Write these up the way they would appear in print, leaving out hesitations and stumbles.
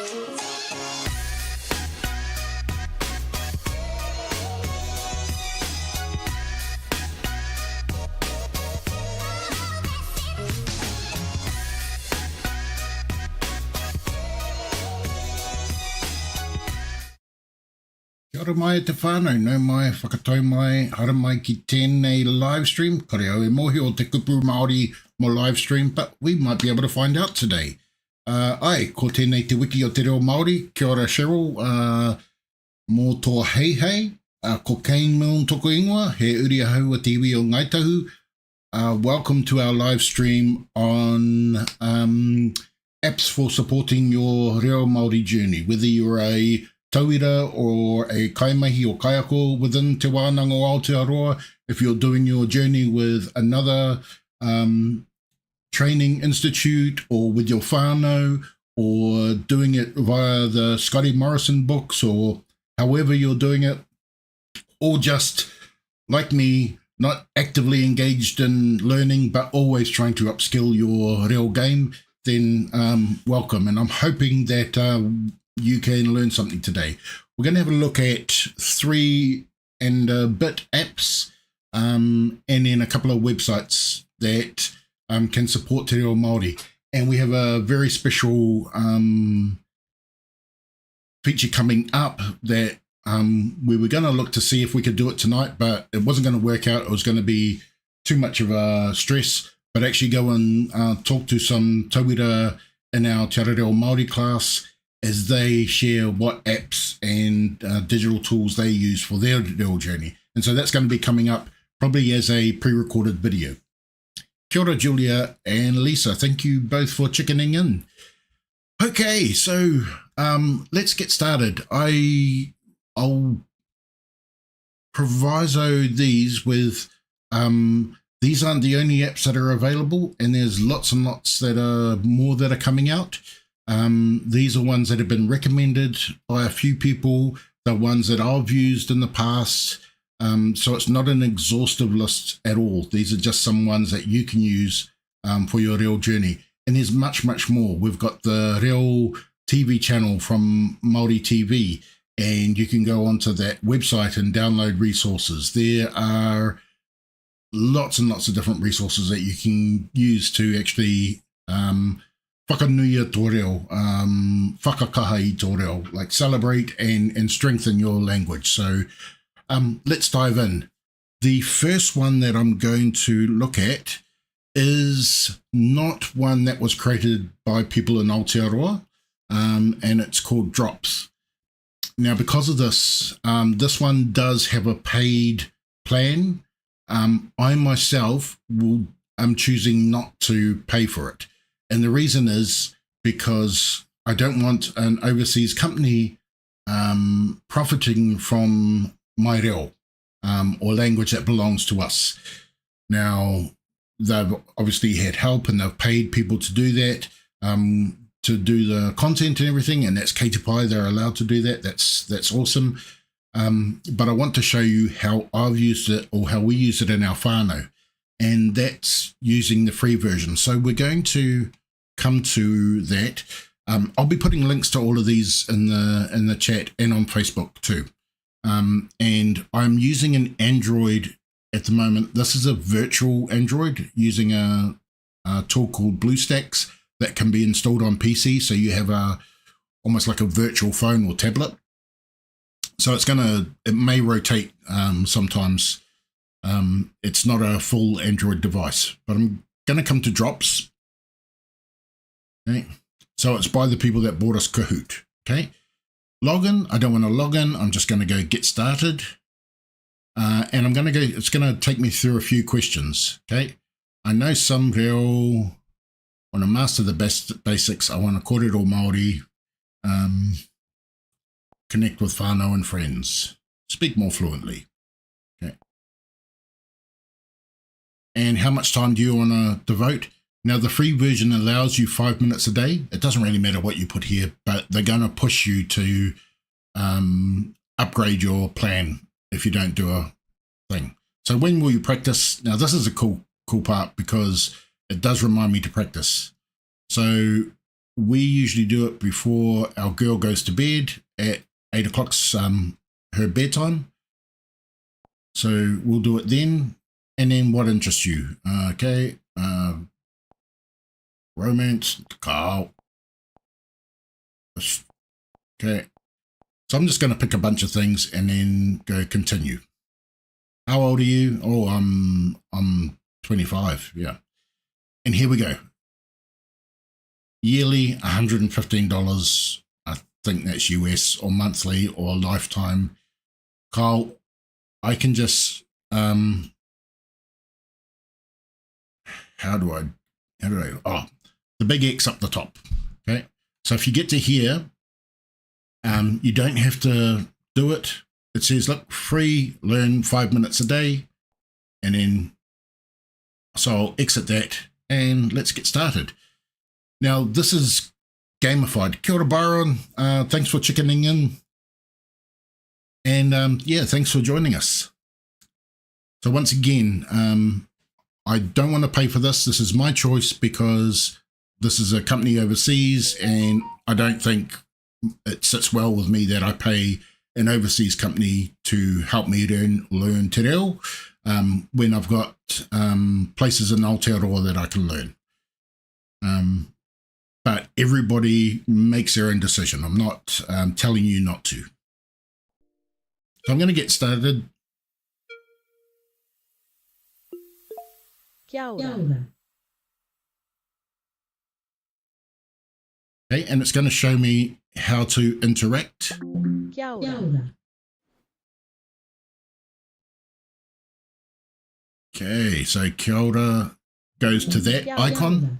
Kia ora mai te whānau, nau mai, whakatau mai, hara mai ki tēnei live stream. Kore au e mohi o te kupu Māori mo live stream, but we might be able to find out today. Ko tēnei te wiki o Te Reo Māori, kia ora Cheryl, mō tō hei hei, Cocaine Mill toko ingoa, he uri ahau a te iwi o Ngaitahu. Welcome to our live stream on apps for supporting your Reo Māori journey, whether you're a tauira or a kaimahi or kaiako within Te Wānanga o Aotearoa. If you're doing your journey with another training institute or with your whānau, or doing it via the Scotty Morrison books, or however you're doing it, or just like me, not actively engaged in learning but always trying to upskill your reo game, then welcome. And I'm hoping that you can learn something today. We're going to have a look at 3 and a bit apps, and then a couple of websites that can support Te Reo Māori. And we have a very special feature coming up that we were going to look to see if we could do it tonight, but it wasn't going to work out. It was going to be too much of a stress, but actually go and talk to some tauira in our Te Reo Māori class as they share what apps and digital tools they use for their reo journey. And so that's going to be coming up probably as a pre-recorded video. Kia ora, Julia and Lisa. Thank you both for chickening in. Okay, so let's get started. I'll proviso these with, these aren't the only apps that are available, and there's lots and lots that are more that are coming out. These are ones that have been recommended by a few people, the ones that I've used in the past. So it's not an exhaustive list at all. These are just some ones that you can use for your reo journey. And there's much, much more. We've got the Reo TV channel from Māori TV, and you can go onto that website and download resources. There are lots and lots of different resources that you can use to actually whakanuia tō reo, whakakaha i tō reo, like celebrate and strengthen your language. So let's dive in. The first one that I'm going to look at is not one that was created by people in Aotearoa, and it's called Drops. Now, because of this, this one does have a paid plan. I myself am choosing not to pay for it. And the reason is because I don't want an overseas company profiting from my reo or language that belongs to us. Now, they've obviously had help and they've paid people to do that, to do the content and everything, and that's Kate Pai, they're allowed to do that. That's awesome. But I want to show you how I've used it, or how we use it in our whānau, and that's using the free version. So we're going to come to that. I'll be putting links to all of these in the chat and on Facebook too. And I'm using an Android at the moment. This is a virtual Android using a tool called BlueStacks that can be installed on PC. So you have almost like a virtual phone or tablet. So it may rotate sometimes. It's not a full Android device, but I'm going to come to Drops. Okay. So it's by the people that bought us Kahoot. Okay. Login. I don't want to log in. I'm just going to go get started. And I'm going to go, it's going to take me through a few questions. Okay. I know some reo, want to master the basics. I want to kōrero Māori, connect with whānau and friends, speak more fluently. Okay. And how much time do you want to devote? Now, the free version allows you 5 minutes a day. It doesn't really matter what you put here, but they're going to push you to upgrade your plan if you don't do a thing. So when will you practice? Now, this is a cool part because it does remind me to practice. So we usually do it before our girl goes to bed at 8 o'clock's her bedtime. So we'll do it then. And then what interests you? Okay. Romance, Carl. Okay. So I'm just going to pick a bunch of things and then go continue. How old are you? Oh, I'm 25. Yeah. And here we go. Yearly, $115. I think that's US, or monthly, or lifetime. Carl, I can just how do I oh, the big X up the top. Okay. So if you get to here, you don't have to do it. It says, look, free, learn 5 minutes a day. And then, so I'll exit that and let's get started. Now, this is gamified. Kia ora, Byron. Thanks for chickening in. And yeah, thanks for joining us. So once again, I don't want to pay for this. This is my choice because this is a company overseas and I don't think it sits well with me that I pay an overseas company to help me learn Te Reo when I've got places in Aotearoa that I can learn. But everybody makes their own decision. I'm not telling you not to. So I'm going to get started. Kia ora. Okay, and it's going to show me how to interact. Kia ora. Okay, so kia ora goes to that icon.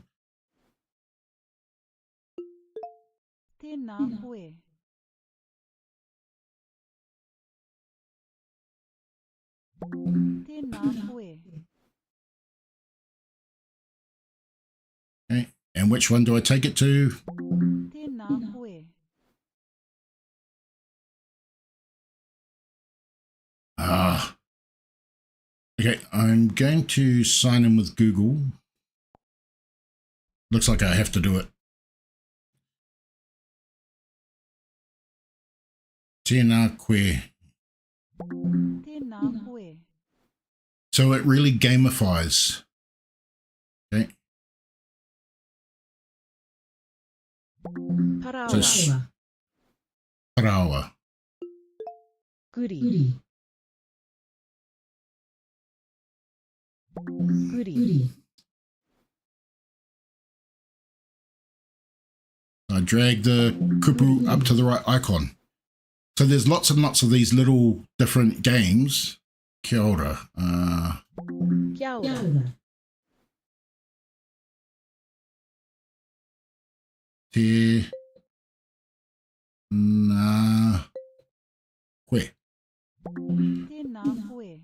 Tēnā koe. Tēnā koe. Okay, and which one do I take it to? Tēnā koe. Okay, I'm going to sign in with Google. Looks like I have to do it. Tēnā koe. Tēnā koe. So it really gamifies. Okay. Parawa. So parawa. Guri. Guri. I drag the kupu up to the right icon. So there's lots and lots of these little different games. Kia ora. Kia ora. Te na koe. Tēnā koe.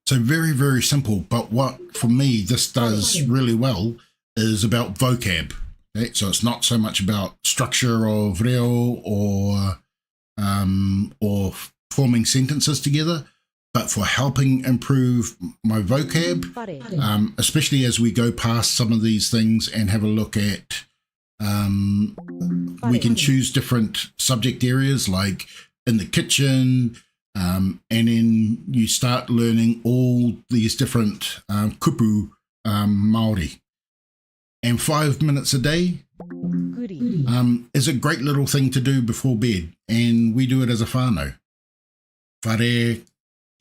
So very, very simple. But what, for me, this does really well is about vocab. Okay? So it's not so much about structure of reo or forming sentences together, but for helping improve my vocab, especially as we go past some of these things and have a look at, we can choose different subject areas like in the kitchen, and then you start learning all these different kupu Māori. And 5 minutes a day is a great little thing to do before bed, and we do it as a whānau. Whare,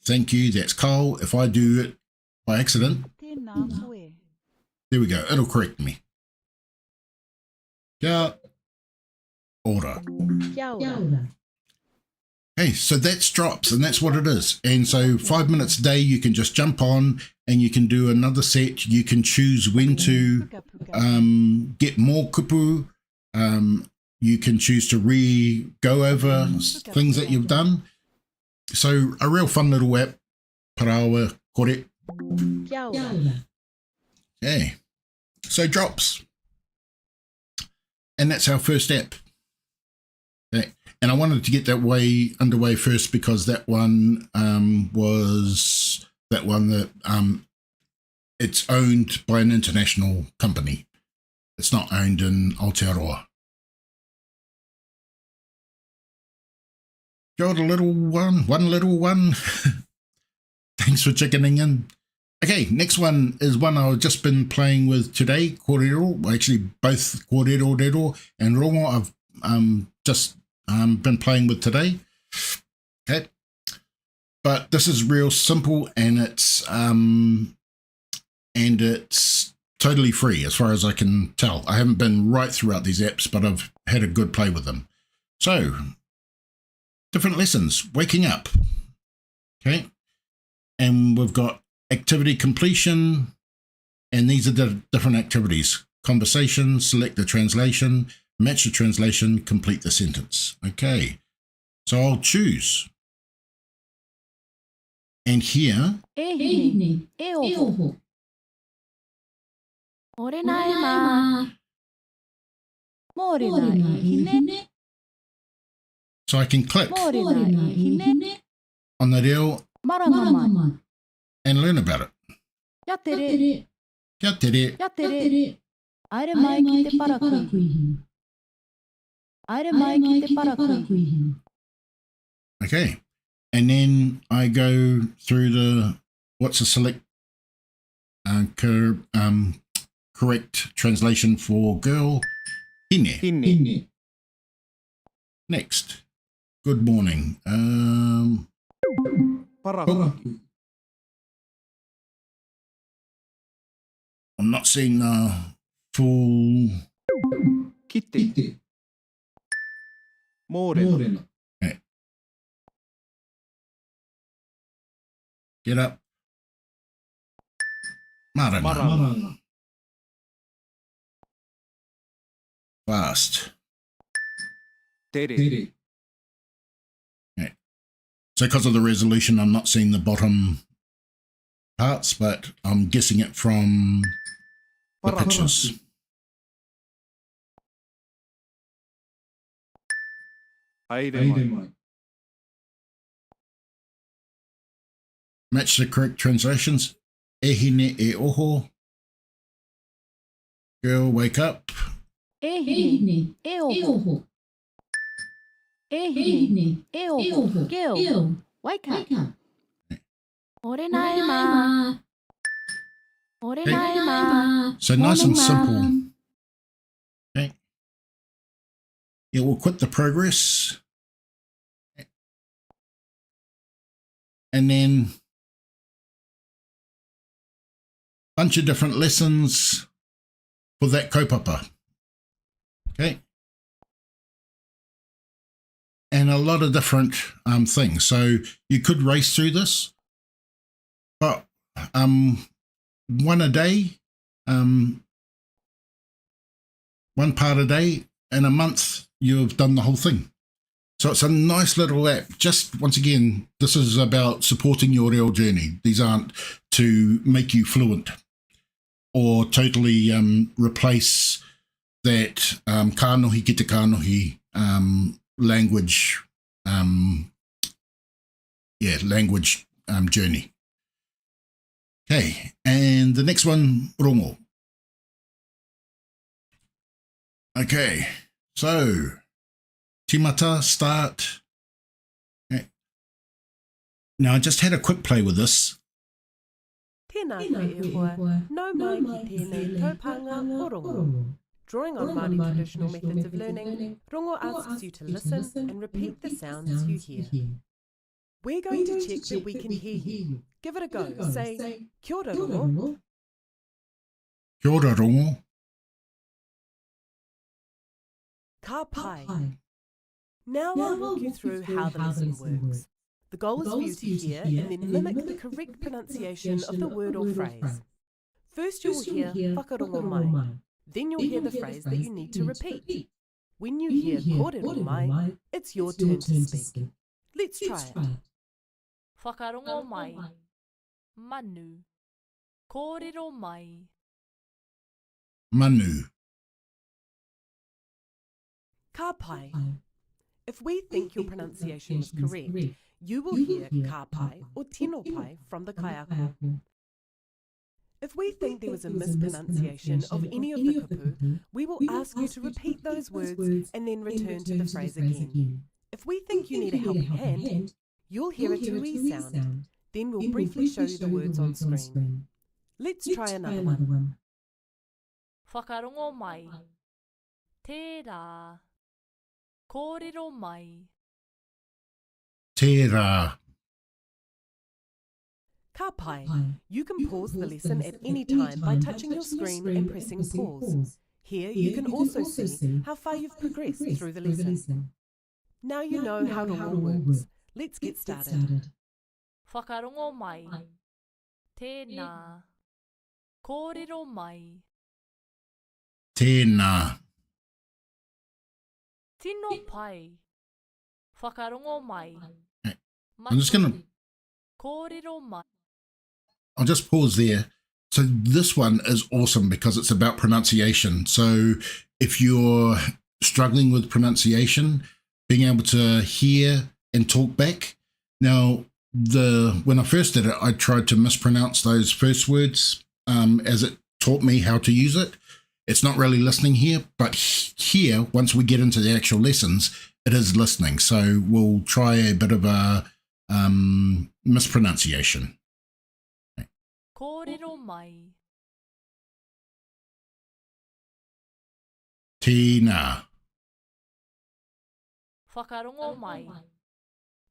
thank you, that's Cole. If I do it by accident, there we go, it'll correct me. Kia ora. Kia ora. Hey, so that's drops, and that's what it is. And so 5 minutes a day, you can just jump on and you can do another set. You can choose when to get more kupu. You can choose to go over things that you've done. So a real fun little app. Parawa, kore. Kia ora. Okay, so drops. And that's our first app. Okay. And I wanted to get that underway first because that one was that one that it's owned by an international company. It's not owned in Aotearoa. Kia ora, little one little one. Thanks for checking in. Okay, next one is one I've just been playing with today, kōrero. Actually, both kōrero and rongo I've just been playing with today. Okay, but this is real simple, and it's totally free as far as I can tell. I haven't been right throughout these apps, but I've had a good play with them. So, different lessons, waking up. Okay, and we've got activity completion, and these are the different activities. Conversation, select the translation, match the translation, complete the sentence. Okay, so I'll choose. And here, so I can click on the reo and learn about it. Kia te re. Okay, and then I go through the what's the select correct translation for girl. Hine. Next, good morning. I'm not seeing the full. Kite. Morena. Okay. Get up. Maranga. Fast. Te Reo. Okay. So because of the resolution, I'm not seeing the bottom parts, but I'm guessing it from the pictures. Haere mai. Match the correct translations. E hine e oho. Girl, wake up. Girl, wake up. So nice and simple. Okay. It will quit the progress. And then bunch of different lessons for that kaupapa. Okay. And a lot of different things. So you could race through this, but one a day, one part a day, in a month you've done the whole thing. So it's a nice little app. Just once again, this is about supporting your real journey. These aren't to make you fluent or totally replace that kānohi ki te kānohi language journey. Okay, and the next one, rongo. Okay, so timata, start. Okay. Now I just had a quick play with this. Tēnā koe e hoa, nau mai ki tēnei taupanga o rongo. Drawing on Māori traditional methods of learning, rongo asks you to listen and repeat the sounds you hear. We're going to check that we can hear you. Give it a go. Say, kia ora rongo. Kia ora rongo. Ka pai. Now I'll walk you through how the lesson works. The goal is for you to hear and then mimic the correct pronunciation of the word or phrase. First you will hear whakarongo mai. Then you'll hear the phrase that you need to repeat. When you hear kōrero mai, it's your turn to speak. Let's try it. Whakarongo mai. Manu. Kōrero mai. Manu. Ka pai. If we think your pronunciation is correct, you will hear ka pai or tino pai from the kaiako. If we think there was a mispronunciation of any of the kupu, we will ask you to repeat those words and then return to the phrase again. If If we think you need a helping hand, you'll hear a tui sound. Then we'll briefly show you the words on screen. Let's try another one. Whakarongo mai. Te rā. Kōrero mai. Te rā. Ka pai. You can pause the lesson at any time by touching your screen and pressing pause. Here you can also see how far you've progressed through the lesson. Now you know how it all works. Let's get started. Whakarongo mai. Tēnā. Kōrero mai. Tēnā. Tino pai. Whakarongo mai. I'm just going to... Kōrero mai. I'll just pause there. So this one is awesome because it's about pronunciation. So if you're struggling with pronunciation, being able to hear and talk back. Now, when I first did it, I tried to mispronounce those first words as it taught me how to use it. It's not really listening here, but here, once we get into the actual lessons, it is listening. So we'll try a bit of a mispronunciation. Kōrero mai. Tēnā. Whakarongo mai.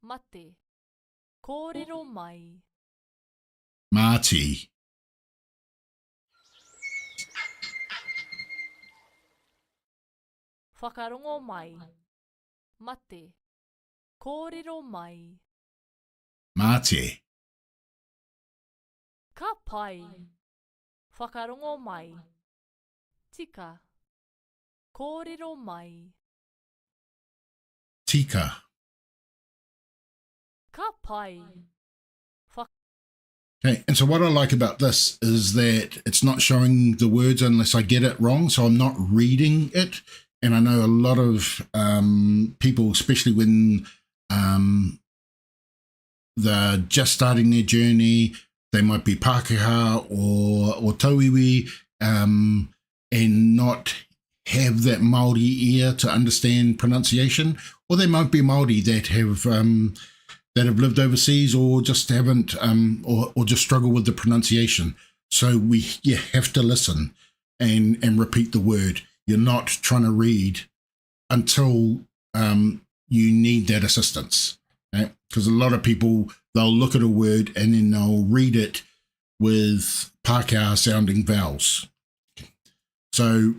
Mate. Kōrero mai. Māti. Whakarongo mai. Mate. Kōrero mai. Mate. Ka pai. Whakarongo mai. Tika. Kōrero mai. Tika. Ka pai. Okay, and so what I like about this is that it's not showing the words unless I get it wrong, so I'm not reading it. And I know a lot of people, especially when they're just starting their journey, they might be Pākehā or Tauiwi and not have that Māori ear to understand pronunciation, or they might be Māori that have lived overseas or just haven't or just struggle with the pronunciation. So you have to listen and repeat the word. You're not trying to read until you need that assistance. Right? Because a lot of people, they'll look at a word and then they'll read it with Pākehā sounding vowels. So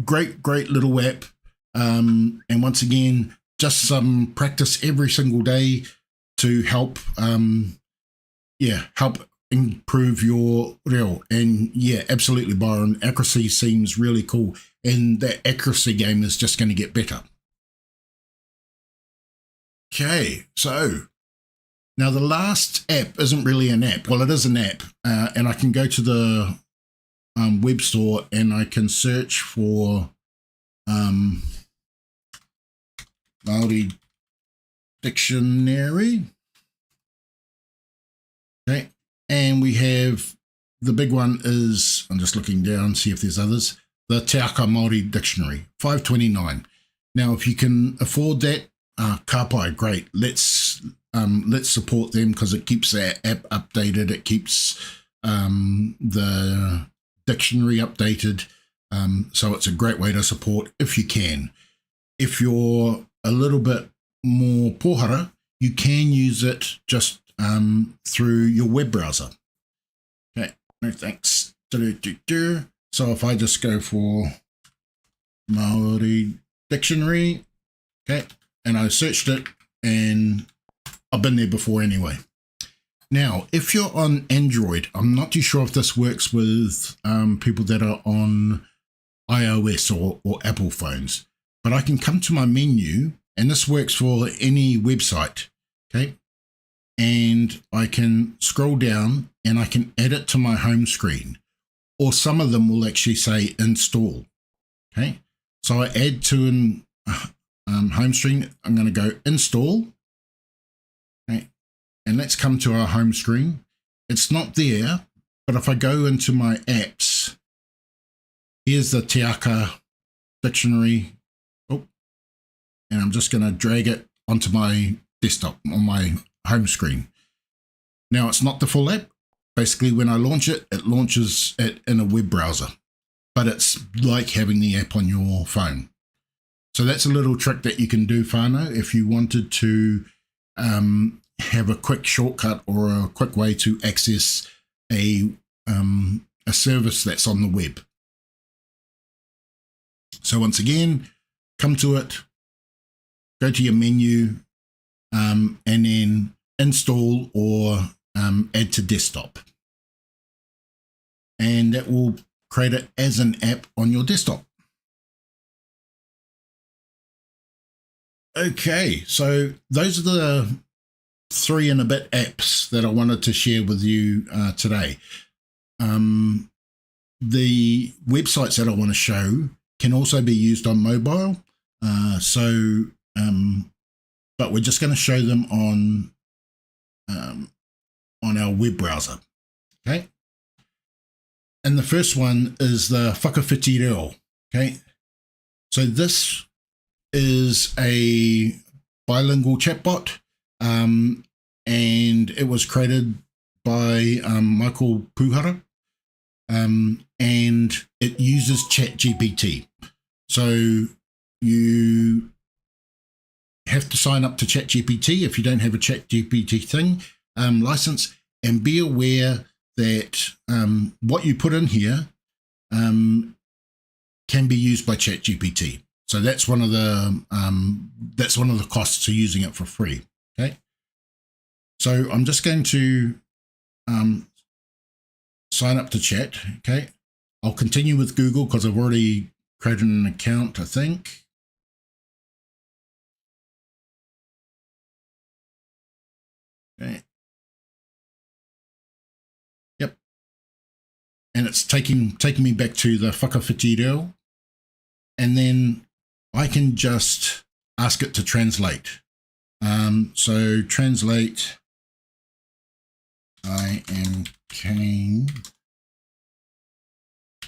great little app. And once again, just some practice every single day to help improve your reo. And yeah, absolutely, Byron, accuracy seems really cool, and that accuracy game is just going to get better. Okay, so now the last app isn't really an app. Well, it is an app, and I can go to the web store and I can search for Māori dictionary. Okay, and we have the big one is, I'm just looking down, see if there's others, the Te Aka Māori dictionary, $5.29. Now, if you can afford that, ka pai, great. Let's support them because it keeps that app updated. It keeps the dictionary updated. So it's a great way to support if you can. If you're a little bit more pohara, you can use it just through your web browser. Okay, no thanks. So if I just go for Māori dictionary, okay, and I searched it, and I've been there before anyway. Now, if you're on Android, I'm not too sure if this works with people that are on iOS or Apple phones, but I can come to my menu, and this works for any website, okay? And I can scroll down and I can add it to my home screen, or some of them will actually say install, okay? So I add to an home screen, I'm going to go install, okay? And let's come to our home screen. It's not there, but if I go into my apps, here's the Te Aka dictionary. Oh, and I'm just going to drag it onto my desktop on my home screen. Now, it's not the full app. Basically, when I launch it, it launches it in a web browser, but it's like having the app on your phone. So that's a little trick that you can do, whānau, if you wanted to have a quick shortcut or a quick way to access a service that's on the web. So once again, come to it, go to your menu, and then install or add to desktop. And that will create it as an app on your desktop. Okay, so those are the 3 and a bit apps that I wanted to share with you today. The websites that I want to show can also be used on mobile. But we're just going to show them on our web browser. Okay. And the first one is the Te Reo. Okay. So this is a bilingual chatbot, and it was created by Michael Puhara, and it uses ChatGPT. So you have to sign up to ChatGPT if you don't have a ChatGPT license, and be aware that what you put in here can be used by ChatGPT. So that's one of the costs to using it for free. Okay. So I'm just going to sign up to Chat. Okay. I'll continue with Google because I've already created an account, I think. Okay. Yep. And it's taking me back to the Te Reo. And then I can just ask it to translate. So translate, I am Kane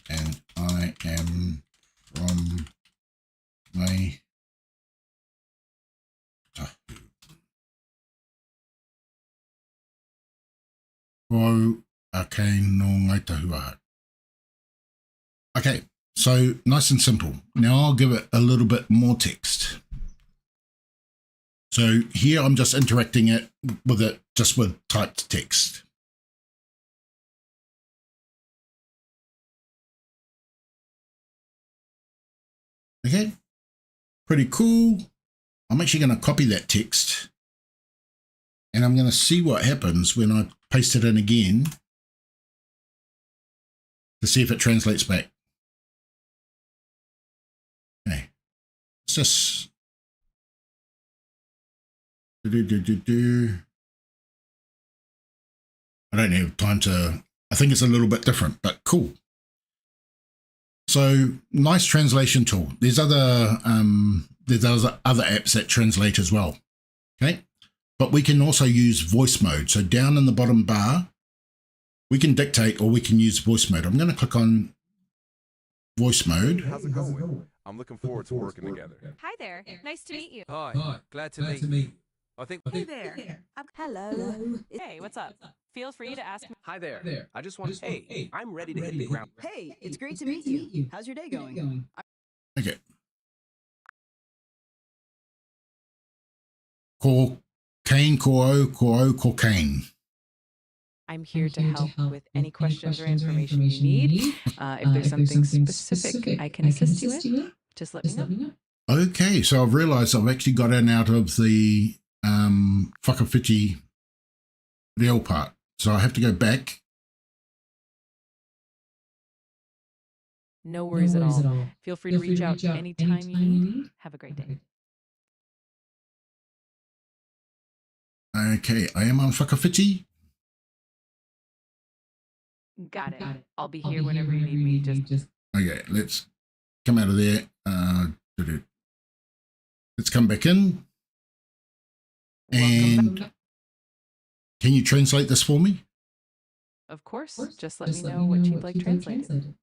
and I am from my Okay, so nice and simple. Now I'll give it a little bit more text. So here I'm just interacting with it just with typed text. Okay, pretty cool. I'm actually going to copy that text and I'm going to see what happens when I paste it in again to see if it translates back. Okay, it's just I don't have time to, I think it's a little bit different, but cool. So nice translation tool. There's other apps that translate as well. Okay. But we can also use voice mode. So down in the bottom bar, we can dictate or we can use voice mode. I'm going to click on voice mode. How's it going? I'm looking forward to working together. Hi there. Nice to meet you. Hi. Glad to meet you. I think. Hey there. Hello. Hey, what's up? Feel free to ask me. Hi there. I just want to. Hey, I'm ready to hit the ground. Hey, it's great to meet you. How's your day going? Okay. Ko Kane, ko Kane. I'm here to help with any questions or information you need. If there's something specific I can assist you with, just let me know. Okay, so I've realized I've actually got in out of the Te Reo part. So I have to go back. No worries at all. Feel free to reach out anytime you need. Have a great day. Okay, I am on Whakawhiti. Got it. I'll be here whenever you need me. Just Okay, let's come out of there. Let's come back in. And can you translate this for me? of course. Just let me know what you'd like translated.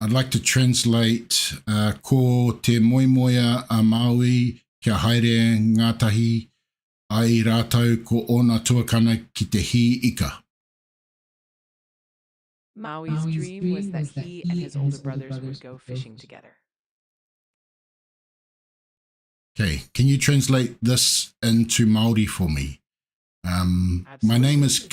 I'd like to translate ko te moimoia a Maui kia haere ngātahi ai rātau ko ona tuakana ki te hi ika. Maui's dream was that he and his older brothers would go fishing together. Okay, can you translate this into Māori for me? My name is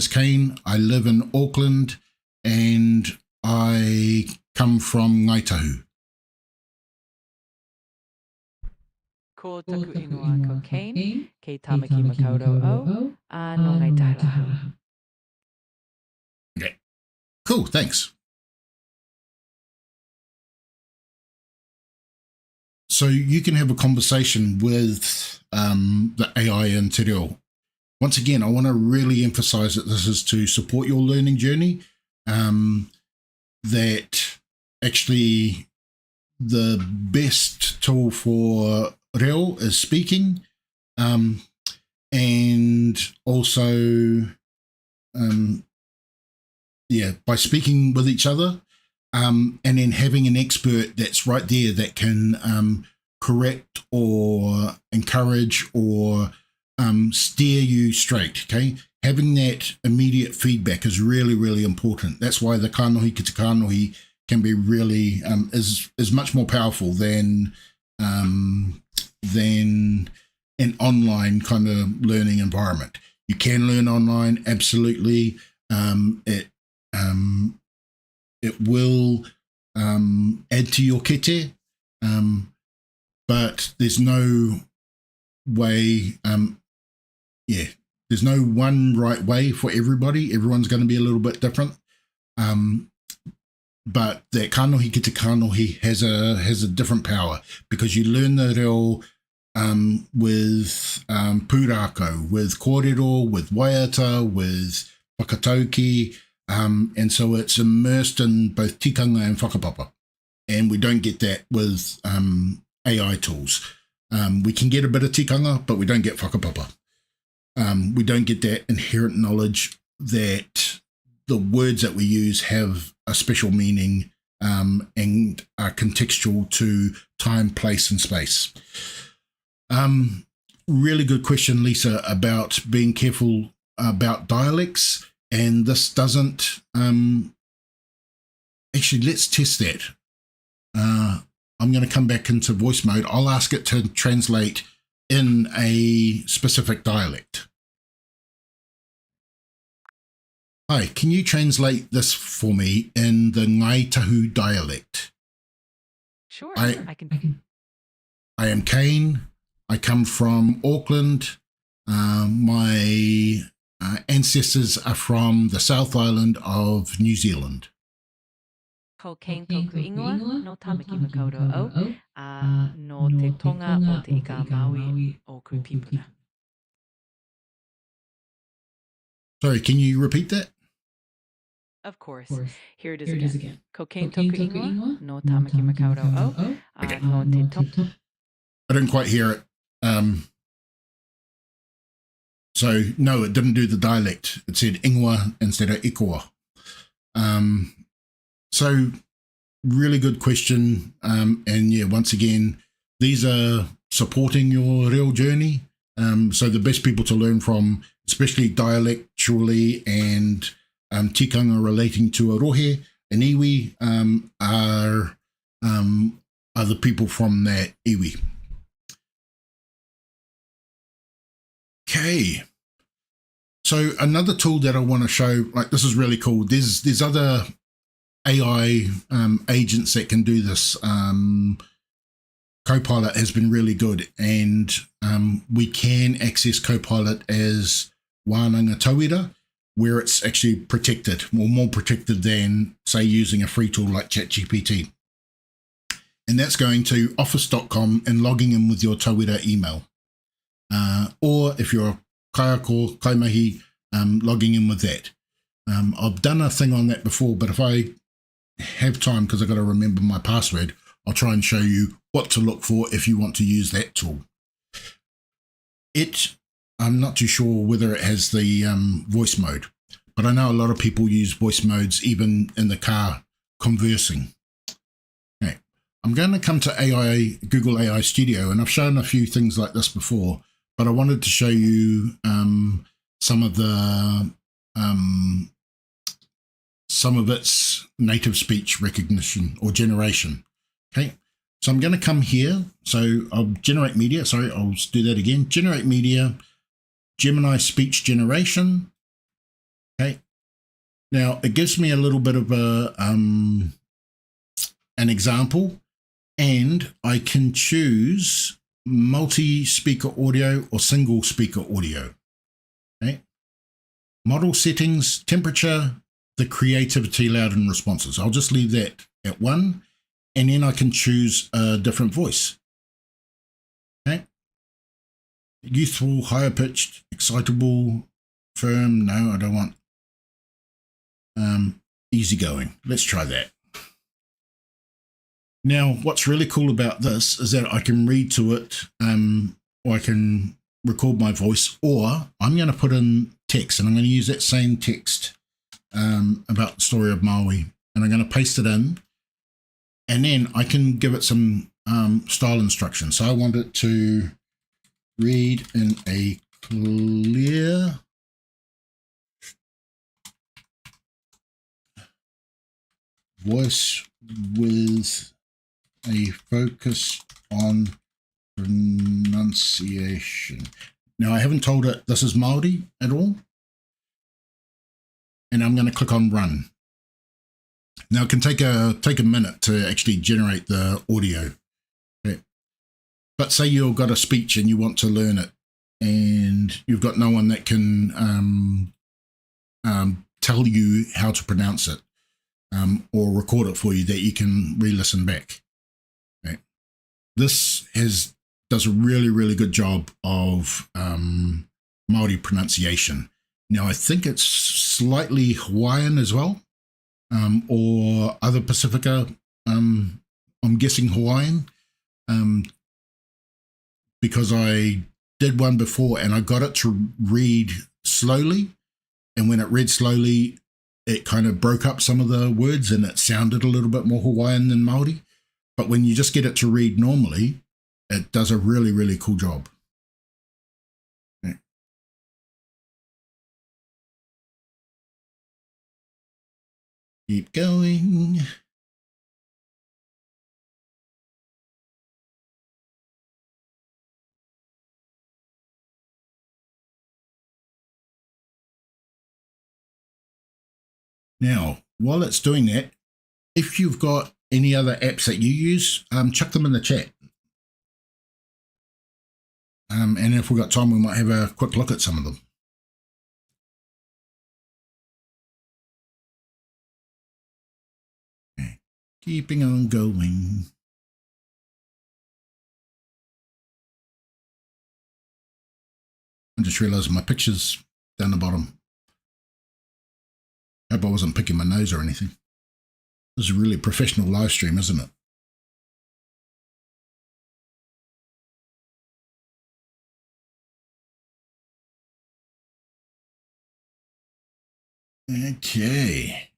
Kane. I live in Auckland, and I come from Ngaitahu. Ko taku ingoa ko Kane, kei tamaki makaurau o, a no ngai taharaha. Okay, cool, thanks. So you can have a conversation with the AI in Te Reo. Once again, I want to really emphasize that this is to support your learning journey, that actually the best tool for reo is speaking, and also, by speaking with each other, and then having an expert that's right there that can correct or encourage or steer you straight, okay? Having that immediate feedback is really, really important. That's why the kanohi ki te kanohi can be really, is much more powerful than an online kind of learning environment. You can learn online, absolutely. It will add to your kete, but there's no way, there's no one right way for everybody. Everyone's going to be a little bit different. But that kanohi ki te kanohi has a different power, because you learn the reo with pūrākau, with kōrero, with waiata, with whakatauki, and so it's immersed in both tikanga and whakapapa. And we don't get that with AI tools. We can get a bit of tikanga, but we don't get whakapapa. We don't get that inherent knowledge that the words that we use have a special meaning and are contextual to time, place, and space. Really good question, Lisa, about being careful about dialects. And this doesn't, actually, let's test that. I'm going to come back into voice mode. I'll ask it to translate in a specific dialect. Hi, can you translate this for me in the Ngaitahu dialect? Sure, I can. I am Kane. I come from Auckland. My ancestors are from the South Island of New Zealand. Ko Kane toku ingoa, no tamaki makaurau o, no te tonga o te ika Maui o Kupipuna. Sorry, can you repeat that? Of course. Here it is again. Ko Kane toku ingoa, no tamaki makaurau o, no te tonga. I didn't quite hear it. So no, it didn't do the dialect. It said ingoa instead of ikoa. So really good question. And yeah, once again, these are supporting your reo journey. So the best people to learn from, especially dialectually and tikanga relating to a rohe and iwi, are the people from that iwi. Okay. So another tool that I want to show, like this is really cool. There's other AI agents that can do this. Copilot has been really good, and we can access Copilot as wānanga tauira, where it's actually protected, or more protected than, say, using a free tool like ChatGPT. And that's going to office.com and logging in with your tauira email. Or if you're a kaiako, kaimahi, logging in with that. I've done a thing on that before, but if I have time, because I've got to remember my password, I'll try and show you what to look for if you want to use that tool. I'm not too sure whether it has the voice mode, but I know a lot of people use voice modes even in the car conversing. Okay. I'm going to come to Google AI Studio, and I've shown a few things like this before, but I wanted to show you some of its native speech recognition or generation. Okay, so I'm going to come here. So I'll generate media. Sorry, I'll do that again. Generate media, Gemini speech generation. Okay, now it gives me a little bit of an example. And I can choose multi-speaker audio or single speaker audio. Okay. Model settings, temperature, the creativity, loud and responses. I'll just leave that at 1, and then I can choose a different voice. Okay. Youthful, higher pitched, excitable, firm. No, I don't want easygoing. Let's try that. Now, what's really cool about this is that I can read to it, or I can record my voice, or I'm going to put in text, and I'm going to use that same text about the story of Maui, and I'm going to paste it in, and then I can give it some style instructions. So I want it to read in a clear, voice with a focus on pronunciation. Now, I haven't told it this is Māori at all. And I'm going to click on run. Now, it can take a minute to actually generate the audio. Okay. But say you've got a speech and you want to learn it, and you've got no one that can tell you how to pronounce it, or record it for you that you can re-listen back. Okay. This does a really, really good job of Māori pronunciation. Now, I think it's slightly Hawaiian as well, or other Pacifica. I'm guessing Hawaiian, because I did one before and I got it to read slowly. And when it read slowly, it kind of broke up some of the words and it sounded a little bit more Hawaiian than Māori. But when you just get it to read normally, it does a really, really cool job. Okay. Keep going. Now, while it's doing that, if you've got any other apps that you use, chuck them in the chat. And if we've got time, we might have a quick look at some of them. Okay. Keeping on going. I just realised my picture's down the bottom. Hope I wasn't picking my nose or anything. This is a really professional live stream, isn't it? Okay.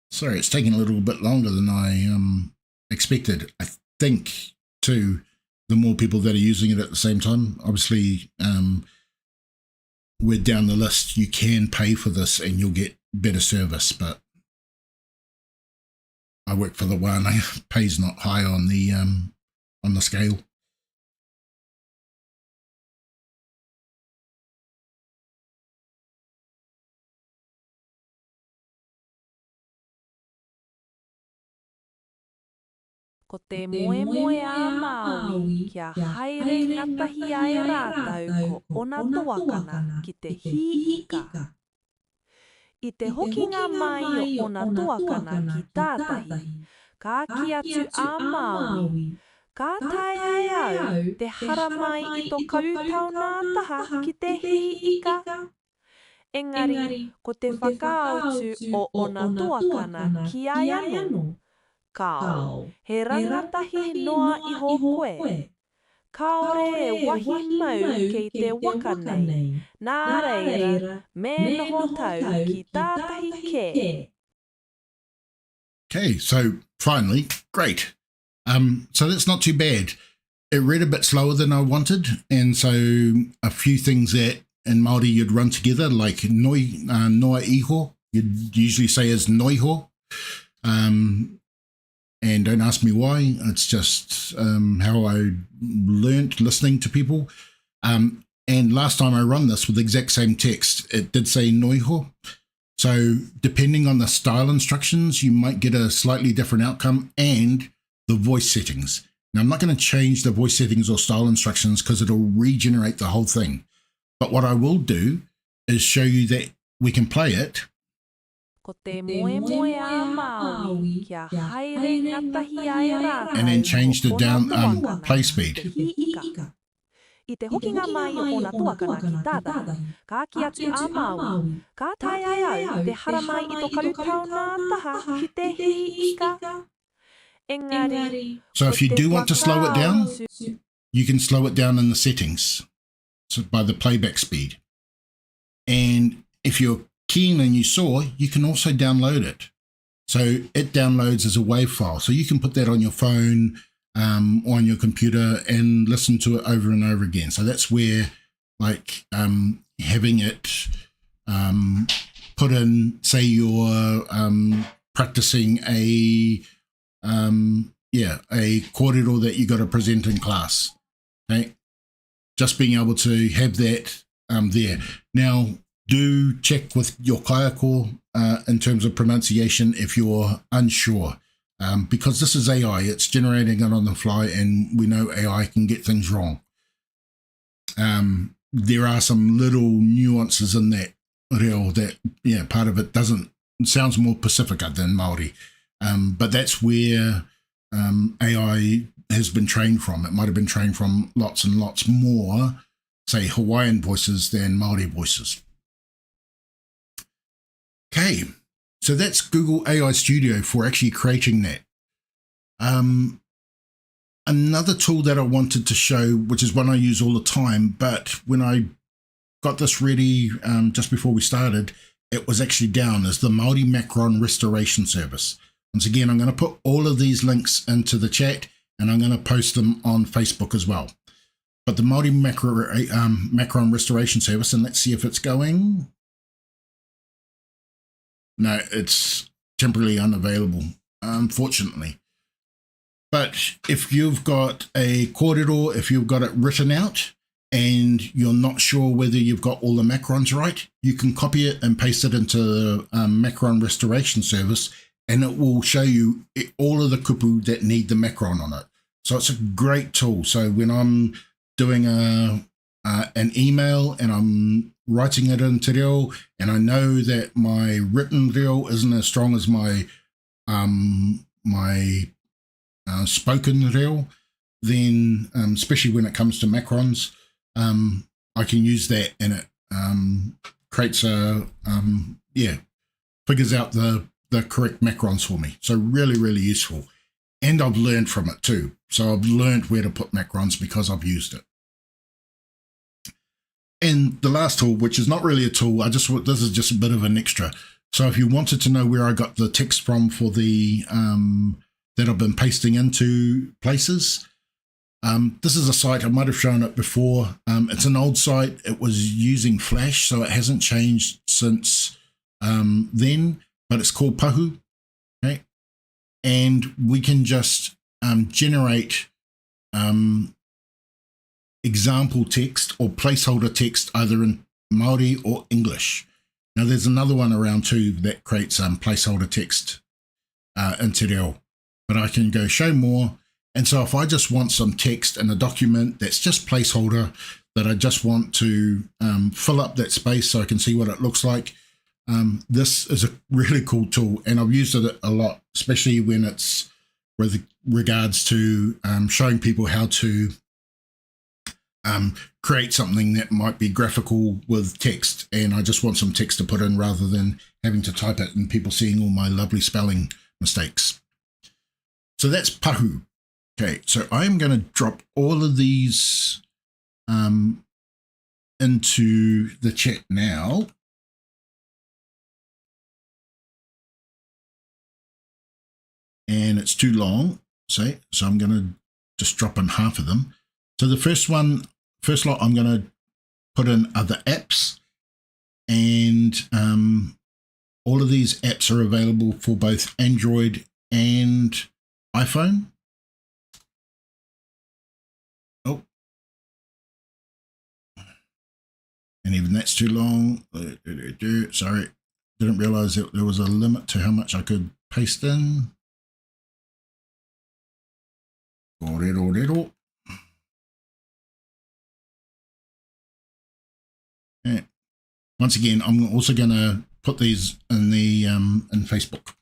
Sorry, it's taking a little bit longer than I expected. I think, too, the more people that are using it at the same time, obviously, we're down the list. You can pay for this and you'll get better service, but I work for the one. Pay's not high on the scale. Ko te moe moe a Māui kia haere ngatahi ai rātau ko ona toakana ki te hiika. I te hokinga mai o ona toakana ki tātahi, ka ki atu a Māui, ka tae au te hara mai I tō kautauna taha ki te hiika. Engari, ko te whakaautu o ona toakana ki ai anō. Kao, he rangatahi noa iho koe. Kaore e wahi mau kei te waka nei. Nā reira, me noho tau ki tātahi ke. Okay, so finally, great. So that's not too bad. It read a bit slower than I wanted, and so a few things that in Māori you'd run together, like noa iho, you'd usually say as noiho. And don't ask me why, it's just how I learnt listening to people. And last time I run this with the exact same text, it did say noiho. So depending on the style instructions, you might get a slightly different outcome and the voice settings. Now, I'm not going to change the voice settings or style instructions because it'll regenerate the whole thing. But what I will do is show you that we can play it. Ko te moe moe a Māui, kia haere ngatahi ai rātou. And then change the down Ona play tuakana speed. ki te ika. I te hokinga mai o na tuakana ki tātahi, ka ki atu a Māui, ka tai ai au te hara mai i tō karutau nā taha ki te hi ika. Engari, So if you do want to slow it down, you can slow it down in the settings, so by the playback speed. And if you're keen and you saw, you can also download it. So it downloads as a WAV file. So you can put that on your phone or on your computer and listen to it over and over again. So that's where like having it put in, say you're practicing a kōrero that you got to present in class. Okay, just being able to have that there. Now, do check with your kaiako in terms of pronunciation if you're unsure, because this is AI. It's generating it on the fly, and we know AI can get things wrong. There are some little nuances in that reo that, part of it sounds more Pacifica than Māori. But that's where AI has been trained from. It might have been trained from lots and lots more, say, Hawaiian voices than Māori voices. Okay, so that's Google AI Studio for actually creating that. Another tool that I wanted to show, which is one I use all the time, but when I got this ready just before we started, it was actually down, is the Māori Macron Restoration Service. Once again, I'm going to put all of these links into the chat, and I'm going to post them on Facebook as well. But the Māori Macron Restoration Service, and let's see if it's going. No, it's temporarily unavailable, unfortunately. But if you've got a kōrero, if you've got it written out and you're not sure whether you've got all the macrons right, you can copy it and paste it into the Macron Restoration Service, and it will show you all of the kupu that need the macron on it. So it's a great tool. So when I'm doing an email and I'm writing it in Te Reo, and I know that my written reo isn't as strong as my spoken reo, then especially when it comes to macrons, I can use that, and it creates figures out the correct macrons for me. So really, really useful. And I've learned from it too. So I've learned where to put macrons because I've used it. And the last tool, which is not really a tool, this is just a bit of an extra. So if you wanted to know where I got the text from for the that I've been pasting into places, this is a site, I might have shown it before. It's an old site. It was using Flash, so it hasn't changed since then, but it's called Pahu. Okay, and we can just generate example text or placeholder text either in Māori or English. Now there's another one around too that creates placeholder text in Te Reo, but I can go show more. And so if I just want some text in a document that's just placeholder, that I just want to fill up that space so I can see what it looks like, this is a really cool tool, and I've used it a lot, especially when it's with regards to showing people how to create something that might be graphical with text, and I just want some text to put in rather than having to type it and people seeing all my lovely spelling mistakes. So that's Pahu. Okay, so I'm going to drop all of these into the chat now. And it's too long, so I'm going to just drop in half of them. So the first lot, I'm going to put in other apps, and all of these apps are available for both Android and iPhone. Oh, and even that's too long. Sorry, didn't realize that there was a limit to how much I could paste in. Yeah. Once again, I'm also going to put these in the in Facebook.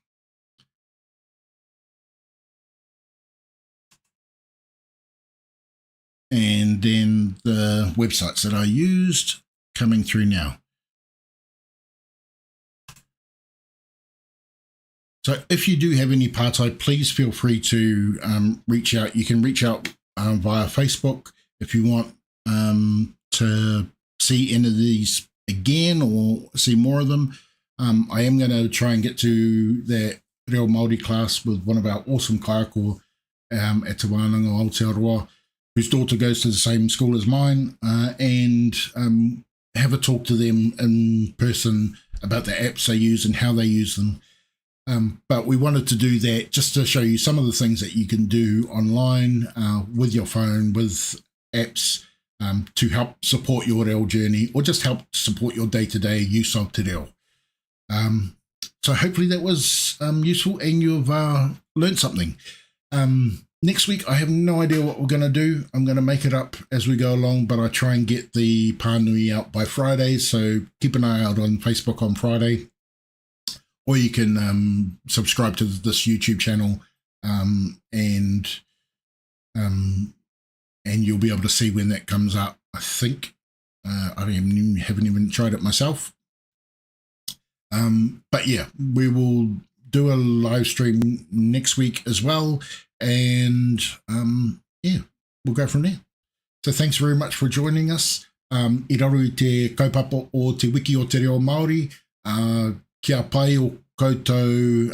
And then the websites that I used coming through now. So if you do have any partai, please feel free to reach out. You can reach out via Facebook if you want to see any of these again or see more of them. I am going to try and get to that Te Reo Māori class with one of our awesome kaiko at Te Wānanga Aotearoa, whose daughter goes to the same school as mine, and have a talk to them in person about the apps they use and how they use them. But we wanted to do that just to show you some of the things that you can do online with your phone, with apps, to help support your reo journey or just help support your day-to-day use of te reo. So hopefully that was useful and you've learned something. Next week, I have no idea what we're going to do. I'm going to make it up as we go along, but I try and get the pānui out by Friday, so keep an eye out on Facebook on Friday. Or you can subscribe to this YouTube channel and you'll be able to see when that comes up, I think. I haven't even tried it myself. But yeah, we will do a live stream next week as well. And yeah, we'll go from there. So thanks very much for joining us. I raru I te kaupapa o te wiki o Te Reo Māori. Kia pai o koutou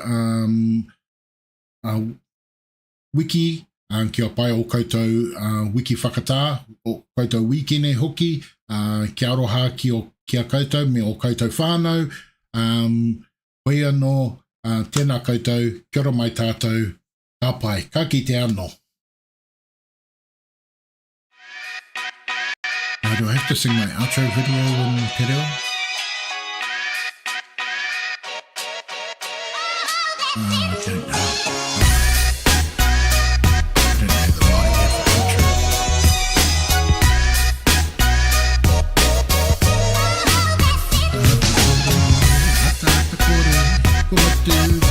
wiki, kia pai o koutou wiki whakatā, o koutou wikine hoki, kia aroha kia koutou me o koutou whānau. Hoi anō, tēnā koutou, kia ora mai tātou, ka pai, ka ki te anō. Do I have to sing my outro video in Te Reo? I don't know. I don't have the right here for outro.